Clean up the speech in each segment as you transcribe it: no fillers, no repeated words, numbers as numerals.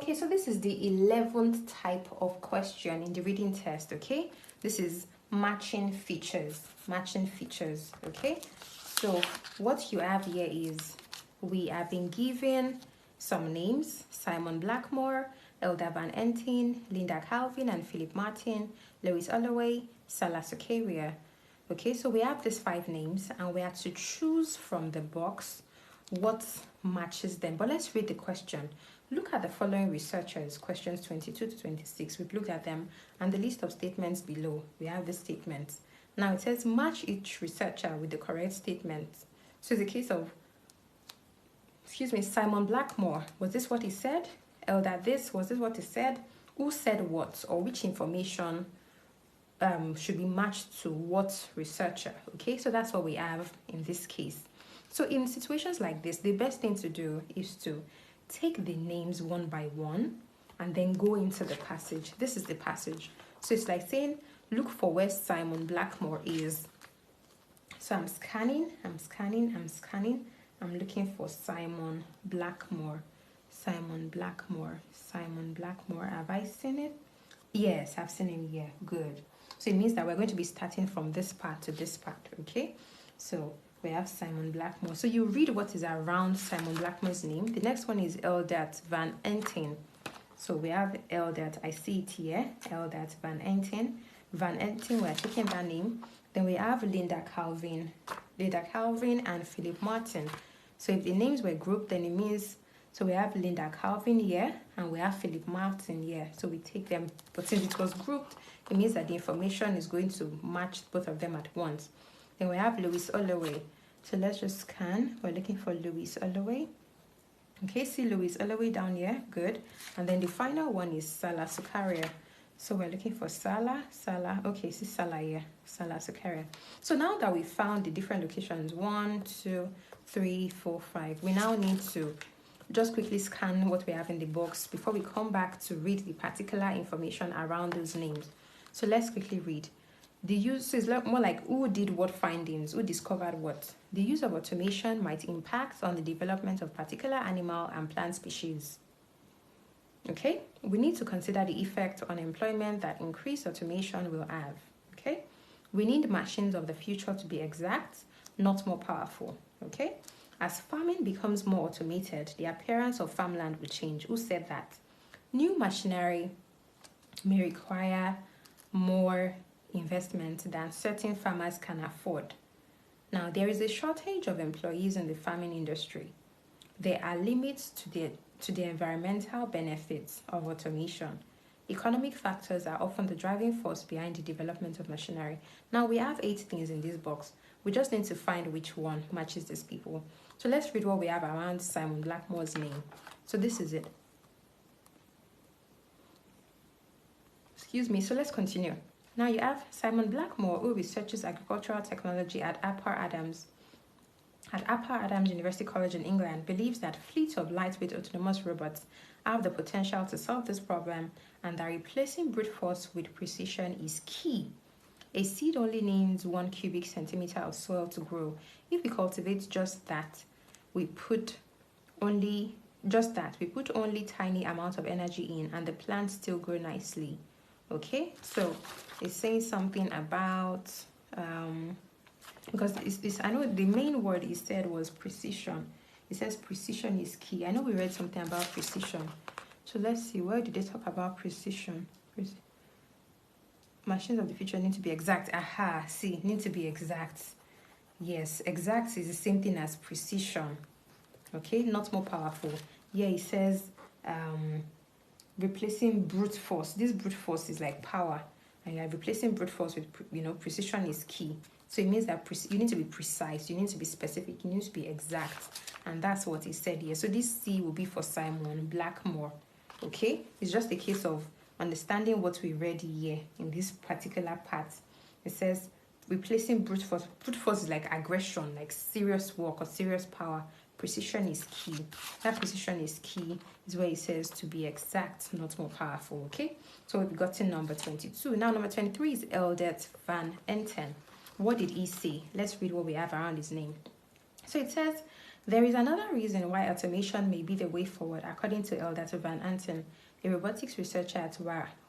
Okay, so this is the 11th type of question in the reading test, okay? This is matching features, okay? So what you have here is we have been given some names: Simon Blackmore, Eldar Van Enten, Linda Calvin and Philip Martin, Louise Aldaway, Salazar. Okay, so we have these 5 names and we have to choose from the box what matches them. But let's read the question. Look at the following researchers, questions 22 to 26. We've looked at them and the list of statements below. We have the statements. Now it says match each researcher with the correct statement. So it's a case of, Simon Blackmore. Was this what he said? Eldar, was this what he said? Who said what, or which information should be matched to what researcher? Okay, so that's what we have in this case. So in situations like this, the best thing to do is to take the names one by one and then go into the passage. This is the passage. So it's like saying, look for where Simon Blackmore is. So I'm scanning. I'm looking for Simon Blackmore. Have I seen it? Yes, I've seen him here. Good. So it means that we're going to be starting from this part to this part, okay? So we have Simon Blackmore. So you read what is around Simon Blackmore's name. The next one is Eldar Van Enten. So we have Eldar, I see it here, Eldar Van Enten. Van Enten, we're taking that name. Then we have Linda Calvin and Philip Martin. So if the names were grouped, then it means, so we have Linda Calvin here and we have Philip Martin here. So we take them, but since it was grouped, it means that the information is going to match both of them at once. Then we have Louise Aldaway. So let's just scan. We're looking for Louise Aldaway. Okay, see Louise Aldaway down here. Good. And then the final one is Salazar. So we're looking for Salah. Okay, see Salah here. Salazar. So now that we found the different locations, 1, 2, 3, 4, 5, we now need to just quickly scan what we have in the box before we come back to read the particular information around those names. So let's quickly read. The use is more like who did what findings, who discovered what. The use of automation might impact on the development of particular animal and plant species. Okay, we need to consider the effect on employment that increased automation will have. Okay, we need machines of the future to be exact, not more powerful. Okay, as farming becomes more automated, the appearance of farmland will change. Who said that? New machinery may require more investment than certain farmers can afford. Now, there is a shortage of employees in the farming industry. There are limits to the environmental benefits of automation. Economic factors are often the driving force behind the development of machinery. Now, we have 8 things in this box. We just need to find which one matches these people. So let's read what we have around Simon Blackmore's name. So this is it. So let's continue. Now you have Simon Blackmore, who researches agricultural technology at Upper Adams University College in England, believes that fleets of lightweight autonomous robots have the potential to solve this problem and that replacing brute force with precision is key. A seed only needs 1 cubic centimeter of soil to grow. If we cultivate just that, we put only tiny amount of energy in and the plants still grow nicely. Okay, so it's saying something about because I know the main word he said was precision. It says precision is key. I know we read something about precision. So let's see, where did they talk about precision? Machines of the future need to be exact. Aha, see, need to be exact. Yes, exact is the same thing as precision. Okay, not more powerful. Yeah, it says replacing brute force. This brute force is like power, and you're replacing brute force with precision is key. So it means that you need to be precise, you need to be specific, you need to be exact, and that's what he said here. So this C will be for Simon Blackmore. Okay, it's just a case of understanding what we read here in this particular part. It says replacing brute force. Brute force is like aggression, like serious work or serious power. Precision is key. That precision is key is where it says to be exact, not more powerful. Okay, so we've gotten number 22. Now number 23 is Eldar Van Enten. What did he say? Let's read what we have around his name. So it says There is another reason why automation may be the way forward, according to Eldar van Enten, a robotics researcher at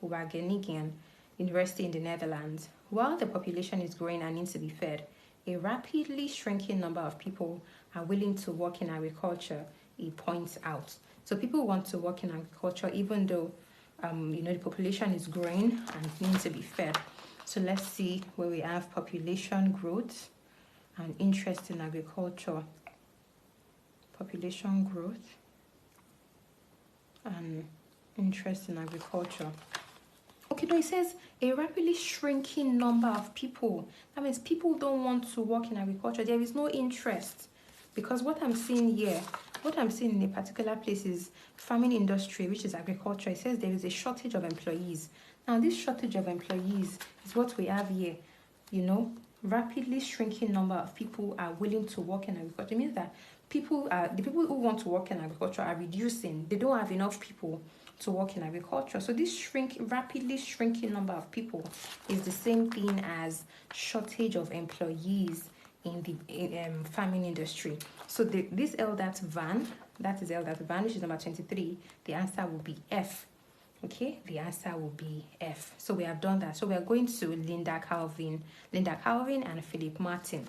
Wageningen University in the Netherlands. While the population is growing and needs to be fed, a rapidly shrinking number of people are willing to work in agriculture, he points out. So people want to work in agriculture even though the population is growing and needs to be fed. So let's see where we have population growth and interest in agriculture. Population growth and interest in agriculture. Okay, no, it says a rapidly shrinking number of people. That means people don't want to work in agriculture. There is no interest. Because what I'm seeing here, what I'm seeing in a particular place is farming industry, which is agriculture. It says there is a shortage of employees. Now, this shortage of employees is what we have here. Rapidly shrinking number of people are willing to work in agriculture. It means that the people who want to work in agriculture are reducing. They don't have enough people to work in agriculture. So this rapidly shrinking number of people is the same thing as shortage of employees in the farming industry. So this Eldar van, that is Eldar van, which is number 23, the answer will be F. Okay, the answer will be F. So we have done that. So we are going to Linda Calvin and Philip Martin.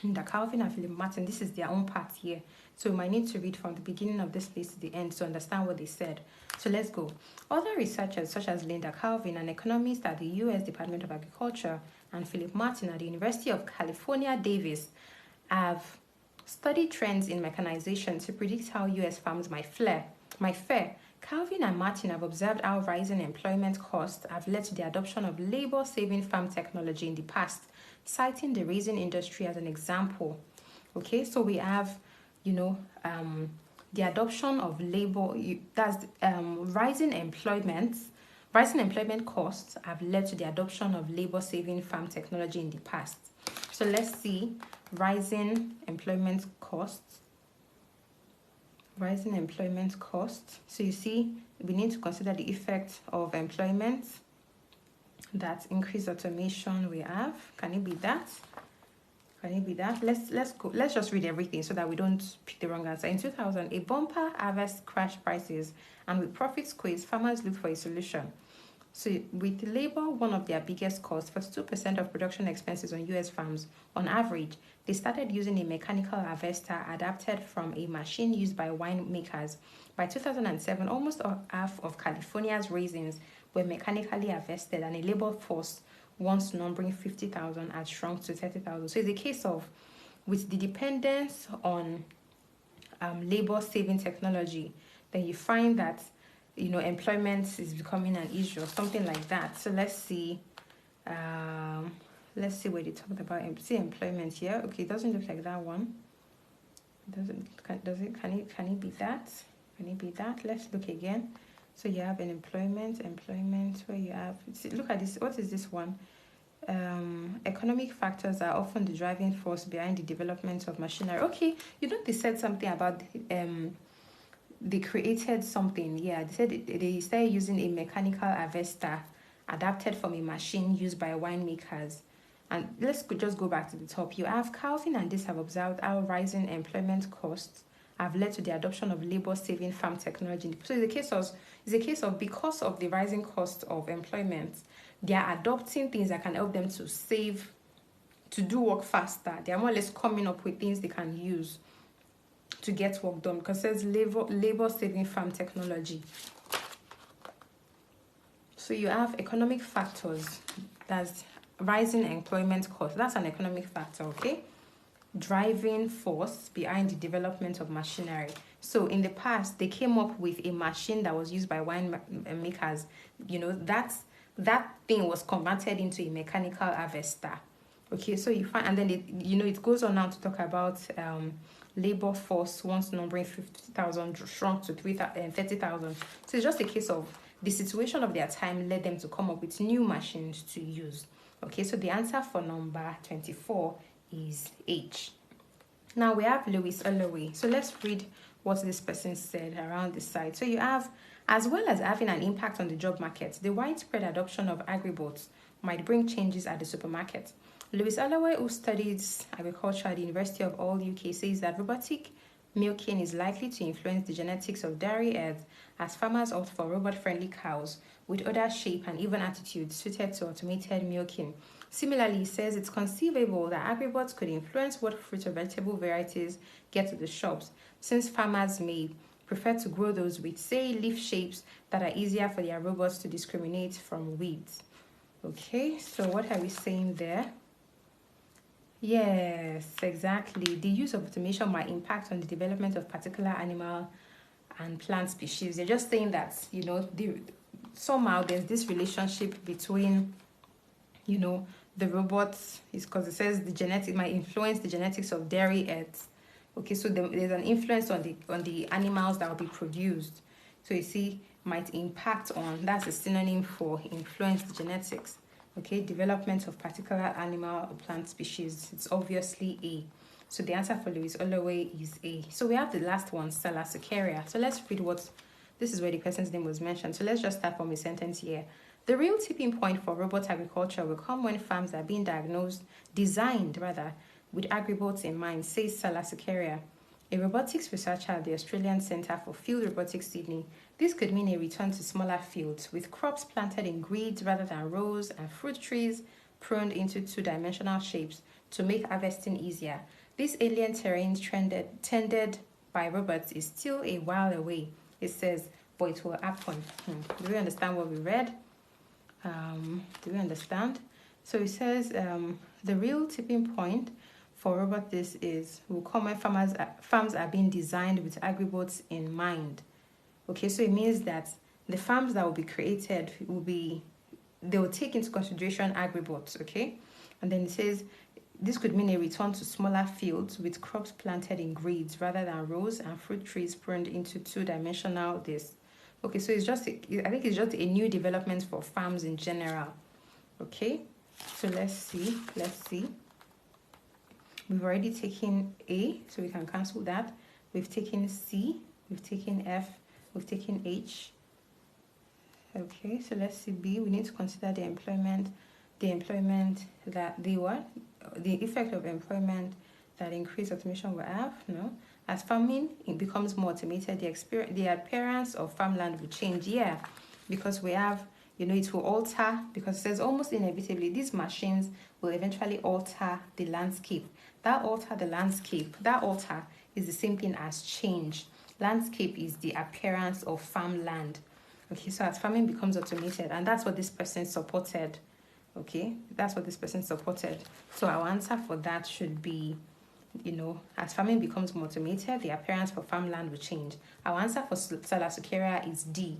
Linda Calvin and Philip Martin, this is their own part here. So we might need to read from the beginning of this place to the end to understand what they said. So let's go. Other researchers such as Linda Calvin, an economist at the U.S. Department of Agriculture, and Philip Martin at the University of California, Davis, have studied trends in mechanization to predict how U.S. farms might fare. Calvin and Martin have observed how rising employment costs have led to the adoption of labor-saving farm technology in the past, citing the raisin industry as an example. Okay, so we have, the adoption of rising employment costs have led to the adoption of labor-saving farm technology in the past. So let's see rising employment costs. So you see, we need to consider the effect of employment, that increased automation we have. Can it be that? Let's go. Let's just read everything so that we don't pick the wrong answer. In 2000, a bumper harvest crashed prices, and with profit squeeze, farmers looked for a solution. So with labor, one of their biggest costs, 42% of production expenses on U.S. farms, on average, they started using a mechanical harvester adapted from a machine used by winemakers. By 2007, almost half of California's raisins were mechanically harvested, and a labor force once numbering 50,000 had shrunk to 30,000. So it's a case of, with the dependence on labor-saving technology, then you find that employment is becoming an issue or something like that. So let's see where they talked about employment here. Okay, it doesn't look like that one. Can it be that? Can it be that? Let's look again. So you have an employment where you have, look at this. What is this one? Economic factors are often the driving force behind the development of machinery. Okay, they said something about they created something. Yeah, they said they started using a mechanical harvester adapted from a machine used by winemakers. And let's just go back to the top. You have Calvin and this have observed how rising employment costs have led to the adoption of labor-saving farm technology. So it's a case of because of the rising cost of employment, they are adopting things that can help them to save, to do work faster. They are more or less coming up with things they can use to get work done, because it says labor-saving farm technology. So you have economic factors. That's rising employment cost. That's an economic factor, okay? Driving force behind the development of machinery. So in the past, they came up with a machine that was used by wine makers. That thing was converted into a mechanical harvester. Okay, so you find, and then it goes on now to talk about labor force once numbering 50,000 shrunk to 30,000. So it's just a case of the situation of their time led them to come up with new machines to use. Okay, so the answer for number 24 is H. Now we have Louise Aldaway. So let's read what this person said around the site. So you have, as well as having an impact on the job market, the widespread adoption of agribots might bring changes at the supermarket. Louise Aldaway, who studies agriculture at the University of All UK, says that robotic milking is likely to influence the genetics of dairy herds as farmers opt for robot-friendly cows with other shape and even attitudes suited to automated milking. Similarly, he says it's conceivable that agribots could influence what fruit or vegetable varieties get to the shops, since farmers may prefer to grow those with, say, leaf shapes that are easier for their robots to discriminate from weeds. Okay, so what are we saying there? Yes, exactly. The use of automation might impact on the development of particular animal and plant species. They're just saying that, somehow there's this relationship between, the robots, is because it says the genetics might influence the genetics of dairy herds. Okay, so there's an influence on the animals that will be produced. So you see, might impact on, that's a synonym for influence the genetics. Okay, development of particular animal or plant species. It's obviously A. So the answer for Louise Aldaway is A. So we have the last one, Salazar. So let's read this is where the person's name was mentioned. So let's just start from a sentence here. The real tipping point for robot agriculture will come when farms are being designed with agribots in mind, says Salazar, a robotics researcher at the Australian Centre for Field Robotics, Sydney. This could mean a return to smaller fields, with crops planted in grids rather than rows and fruit trees pruned into two-dimensional shapes to make harvesting easier. This alien terrain tended by robots is still a while away, it says, but it will happen. Do we understand what we read? Do we understand? So it says the real tipping point for robots will come when farms are being designed with agribots in mind. Okay, so it means that the farms that will be created they will take into consideration agribots, okay? And then it says this could mean a return to smaller fields with crops planted in grids rather than rows and fruit trees pruned into two-dimensional this. Okay, so I think it's just a new development for farms in general. Okay, so let's see. We've already taken A, so we can cancel that. We've taken C, we've taken F, we've taken H. Okay, so let's see B. We need to consider the effect of employment that increased automation will have. No. As farming becomes more automated, the appearance of farmland will change. Yeah, because we have, it will alter, because it says almost inevitably these machines will eventually alter the landscape. That alter is the same thing as change. Landscape is the appearance of farmland. Okay, so as farming becomes automated, and that's what this person supported. Okay, that's what this person supported. So our answer for that should be, as farming becomes more automated, the appearance for farmland will change. Our answer for Salazar is D.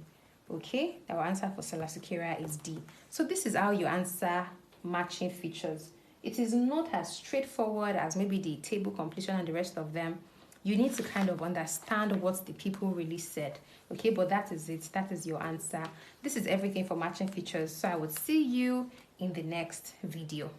Okay, our answer for Salazar is D. So this is how you answer matching features. It is not as straightforward as maybe the table completion and the rest of them. You need to kind of understand what the people really said. Okay, but that is it. That is your answer. This is everything for matching features. So I would see you in the next video.